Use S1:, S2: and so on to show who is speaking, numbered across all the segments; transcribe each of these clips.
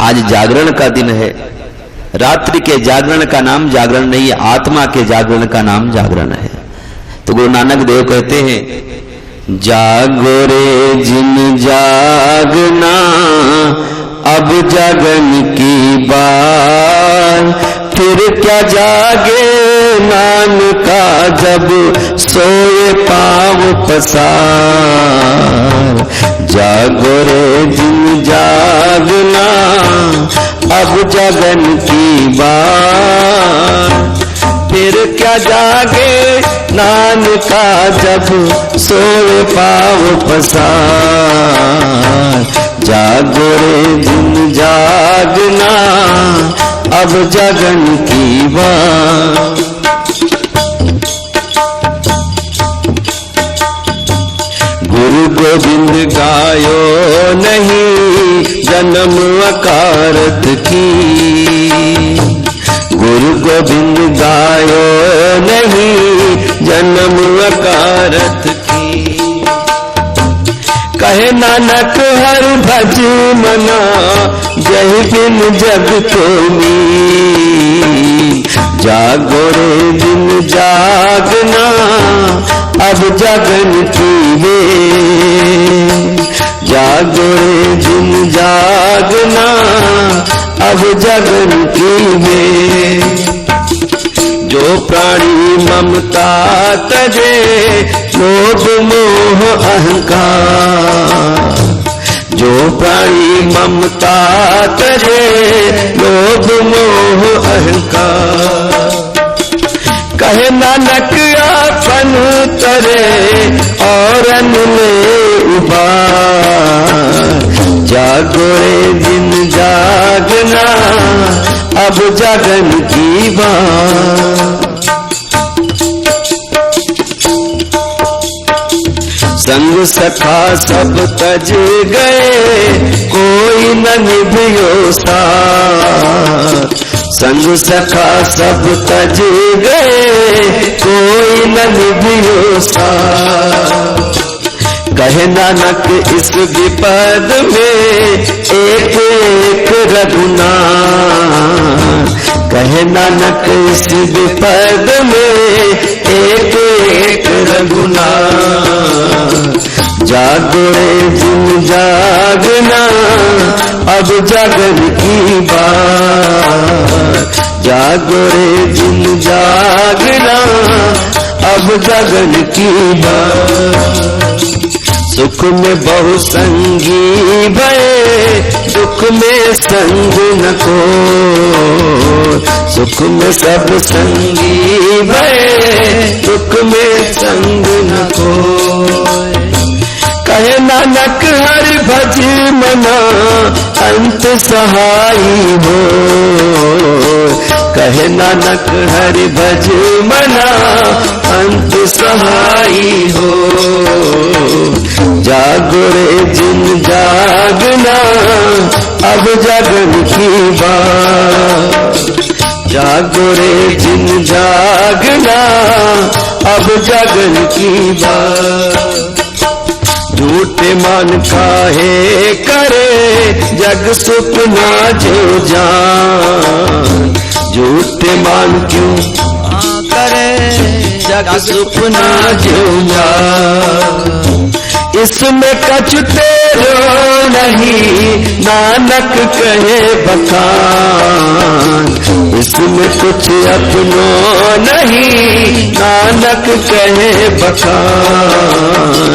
S1: आज जागरण का दिन है। रात्रि के जागरण का नाम जागरण नहीं है, आत्मा के जागरण का नाम जागरण है। तो गुरु नानक देव कहते हैं, जागो रे जिन जागना अब जागन की बात, फिर क्या जागे नानका जब सोए पाँव पसार। जागो रे जिन जागना अब जागन की बात, फिर क्या जागे नानका जब सोए पाँव पसार। जागो रे जिन जागना अब जागन की बात। गुरु गोविंद गायो नहीं जन्म अकारत की, गुरु गोविंद गायो नहीं जन्म अकारत की। कहे नानक हर भज मना जय बिन जग को मीन। जागो रे दिन जागना अब जागन की वे, जागो रे दिन जागना अब जागन की वे। जो प्राणी ममता तजे लोभ मोह अहंकार, जो प्राणी ममता तजे लोभ मोह अहंकार। कहे नानक आपन तरे और ले उबार। जागो रे दिन जागना अब जागन की बात। संग सखा सब तज गए कोई न निभियो साथ, संग सखा सब तज गए कोई न निभियो साथ। कहे नानक इस विपद में एक एक रघुनाथ, कहे नानक इस विपद में एक एक रघुनाथ। जागो रे जिन जागना अब जागन की बात। जागो रे जिन जागना अब जागन की बात। सुख में बहु संगी भये दुख में संग न को, सुख में सब संगी भये दुख में संग न को। कहे नानक हरि भज मना अंत सहाई हो, कहे नानक हरि भज मना अंत सहाई हो। जागो रे जिन जागना अब जागन की बात। जागो रे जिन जागना अब जागन की बात। झूठे मान काहे करे जग सुपना जो जान, झूठे मान क्यों करे जग सुपना जो जान। इसमें कछु तेरो नहीं नानक कहे बखान, इसमें कुछ अपनो नहीं नानक कहे बखान।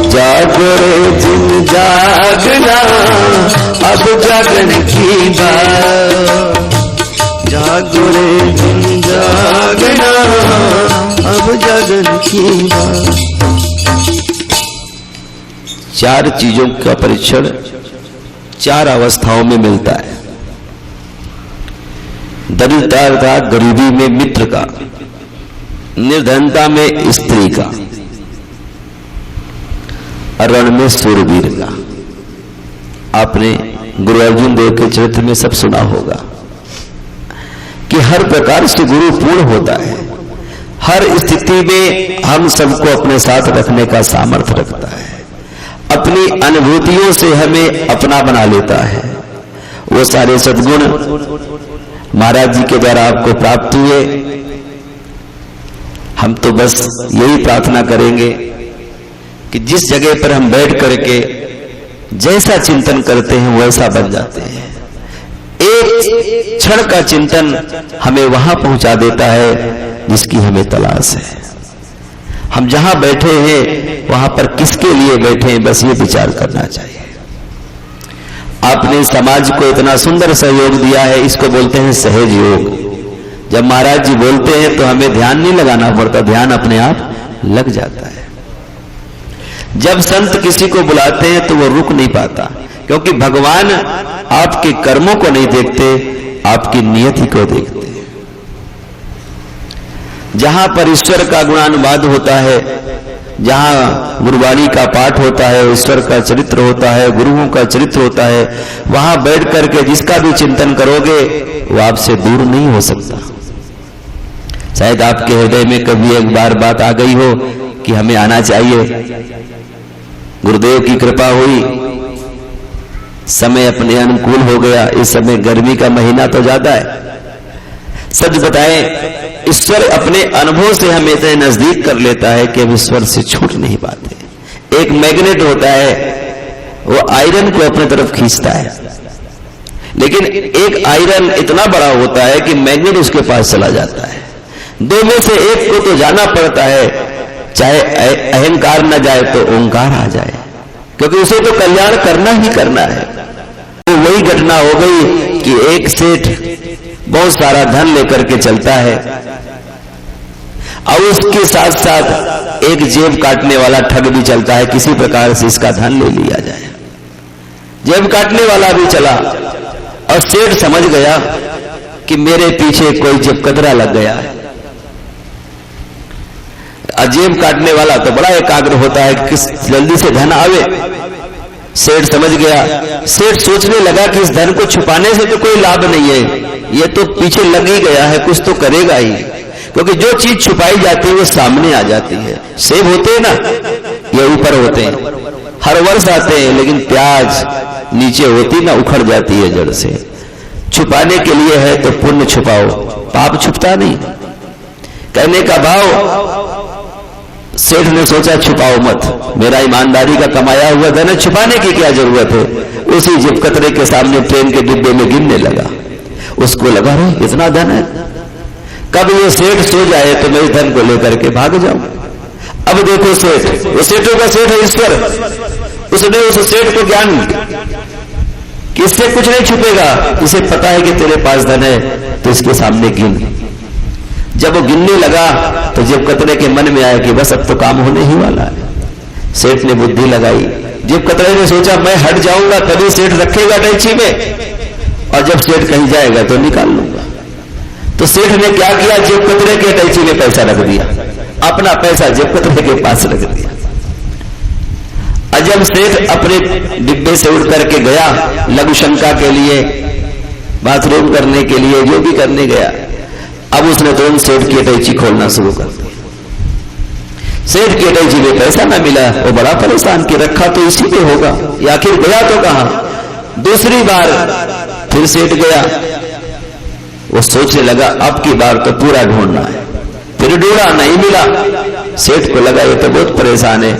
S1: जागो रे जिन जागना अब जागन की बात। जागो रे जिन जागना अब जागन की बात। चार चीजों का परीक्षण चार अवस्थाओं में मिलता है। दरिद्रता का, गरीबी में मित्र का, निर्धनता में स्त्री का, रण में सूरवीर का। आपने गुरु अर्जुन देव के चरित्र में सब सुना होगा कि हर प्रकार से गुरु पूर्ण होता है, हर स्थिति में हम सबको अपने साथ रखने का सामर्थ्य रखता है, अपनी अनुभूतियों से हमें अपना बना लेता है वो सारे सद्गुण महाराज जी के द्वारा आपको प्राप्त हुए। हम तो बस यही प्रार्थना करेंगे कि जिस जगह पर हम बैठ करके जैसा चिंतन करते हैं वैसा बन जाते हैं। एक क्षण का चिंतन हमें वहां पहुंचा देता है जिसकी हमें तलाश है। हम जहां बैठे हैं वहां पर किसके लिए बैठे हैं, बस ये विचार करना चाहिए। आपने समाज को इतना सुंदर सहयोग दिया है, इसको बोलते हैं सहज योग। जब महाराज जी बोलते हैं तो हमें ध्यान नहीं लगाना पड़ता, ध्यान अपने आप लग जाता है। जब संत किसी को बुलाते हैं तो वो रुक नहीं पाता, क्योंकि भगवान आपके कर्मों को नहीं देखते, आपकी नियति को देखते हैं। जहां पर ईश्वर का गुणानुवाद होता है, जहां गुरुवाणी का पाठ होता है, ईश्वर का चरित्र होता है, गुरुओं का चरित्र होता है, वहां बैठ करके जिसका भी चिंतन करोगे वो आपसे दूर नहीं हो सकता। शायद आपके हृदय में कभी एक बार बात आ गई हो कि हमें आना चाहिए, गुरुदेव की कृपा हुई, समय अपने अनुकूल हो गया। इस समय गर्मी का महीना तो ज्यादा है। सच बताएं, ईश्वर अपने अनुभव से हमें इतने नजदीक कर लेता है कि हम ईश्वर से छूट नहीं पाते। एक मैग्नेट होता है, वो आयरन को अपने तरफ खींचता है, लेकिन एक आयरन इतना बड़ा होता है कि मैग्नेट उसके पास चला जाता है। दो में से एक को तो जाना पड़ता है, चाहे अहंकार न जाए तो ओंकार आ जाए, क्योंकि उसे तो कल्याण करना ही करना है। तो वही घटना हो गई कि एक सेठ बहुत सारा धन लेकर के चलता है और उसके साथ साथ एक जेब काटने वाला ठग भी चलता है, किसी प्रकार से इसका धन ले लिया जाए। जेब काटने वाला भी चला और सेठ समझ गया कि मेरे पीछे कोई जेब कतरा लग गया है। जेब काटने वाला तो बड़ा एकाग्र होता है कि जल्दी से धन आवे। सेठ समझ गया, सेठ सोचने लगा कि इस धन को छुपाने से तो कोई लाभ नहीं है, ये तो पीछे लग ही गया है, कुछ तो करेगा ही, क्योंकि जो चीज छुपाई जाती है वो सामने आ जाती है। सेब होते हैं ना, ये ऊपर होते हैं, हर वर्ष आते हैं, लेकिन प्याज नीचे होती ना, उखड़ जाती है जड़ से। छुपाने के लिए है तो पुण्य छुपाओ, पाप छुपता नहीं। कहने का भाव, सेठ ने सोचा छुपाओ मत, मेरा ईमानदारी का कमाया हुआ धन है, छुपाने की क्या जरूरत है। उसी जेब कतरे के सामने ट्रेन के डिब्बे में गिनने लगा। उसको लगा रे इतना धन है, कब ये सेठ सो जाए तो मैं इस धन को लेकर के भाग जाऊं। अब देखो सेठ, वो सेठों का सेठ है ईश्वर, उसने उस सेठ को ज्ञान कि इससे कुछ नहीं छुपेगा, इसे पता है कि तेरे पास धन है, तो इसके सामने गिन। जब वो गिनने लगा तो जेब कतरे के मन में आया कि बस अब तो काम होने ही वाला है। सेठ ने बुद्धि लगाई, जेब कतरे ने सोचा मैं हट जाऊंगा तभी सेठ रखेगा टैची में, और जब सेठ कहीं जाएगा तो निकाल लूंगा। तो सेठ ने क्या किया, जेब कतरे के टैची में पैसा रख दिया, अपना पैसा जेब कतरे के पास रख दिया। और जब सेठ अपने डिब्बे से उड़ करके गया लघु शंका के लिए, बाथरूम करने के लिए, जो भी करने गया, अब उसने तुरंत सेठ की अटैची खोलना शुरू कर दिया। सेठ की अटैची में पैसा ना मिला, वो बड़ा परेशान कि रखा तो इसी पे होगा, या आखिर गया तो कहां। दूसरी बार फिर सेठ गया, वो सोचने लगा अब की बार तो पूरा ढूंढना है। फिर ढूंढा, नहीं मिला। सेठ को लगा ये तो बहुत परेशान है।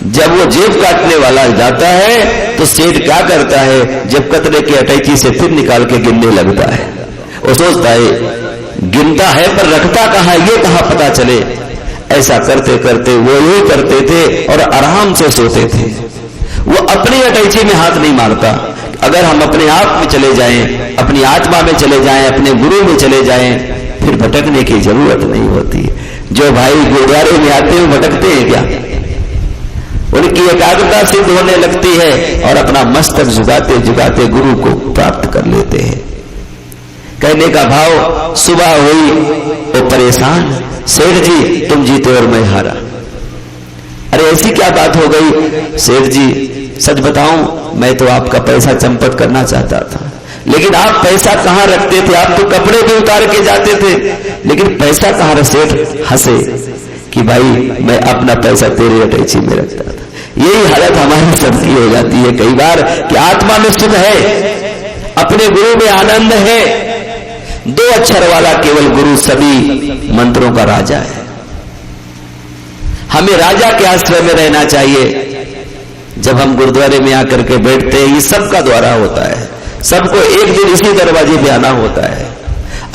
S1: जब वो जेब काटने वाला जाता है तो सेठ क्या करता है, जेब कतरे की अटैची से फिर निकाल के गिनने लगता है। वो सोचता है गिनता है पर रखता कहां, ये कहां पता चले। ऐसा करते करते वो ये करते थे और आराम से सोते थे। वो अपनी अटैची में हाथ नहीं मारता। अगर हम अपने आप में चले जाएं, अपनी आत्मा में चले जाएं, अपने गुरु में चले जाएं, फिर भटकने की जरूरत नहीं होती। जो भाई गुरुद्वारे में आते हैं भटकते हैं क्या, उनकी एकाग्रता सिद्ध होने लगती है और अपना मस्तक झुकाते झुकाते गुरु को प्राप्त कर लेते हैं। कहने का भाव, सुबह हुई वो परेशान, सेठ जी तुम जीते और मैं हारा। अरे ऐसी क्या बात हो गई। सेठ जी सच बताऊं, मैं तो आपका पैसा चंपट करना चाहता था, लेकिन आप पैसा कहां रखते थे, आप तो कपड़े भी उतार के जाते थे, लेकिन पैसा कहां रखते। सेठ हंसे कि भाई मैं अपना पैसा तेरे अटैची में रखता था। यही हालत हमारी सबकी हो जाती है कई बार कि आत्मा में सुख है, अपने गुरु में आनंद है। 2 अक्षर वाला केवल गुरु सभी मंत्रों का राजा है। हमें राजा के आश्रय में रहना चाहिए। जब हम गुरुद्वारे में आकर के बैठते हैं, ये सबका द्वारा होता है, सबको एक दिन इसी दरवाजे पे आना होता है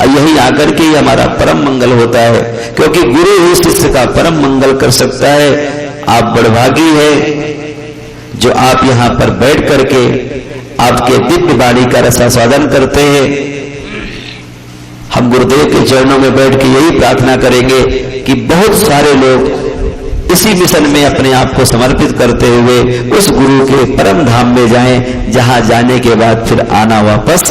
S1: और यही आकर के ही हमारा परम मंगल होता है, क्योंकि गुरु ही शिष्य का परम मंगल कर सकता है। आप बड़भागी है जो आप यहां पर बैठ करके आपके दिव्य वाणी का रसास्वादन करते हैं। हम गुरुदेव के चरणों में बैठ के यही प्रार्थना करेंगे कि बहुत सारे लोग इसी मिशन में अपने आप को समर्पित करते हुए उस गुरु के परम धाम में जाएं, जहां जाने के बाद फिर आना वापस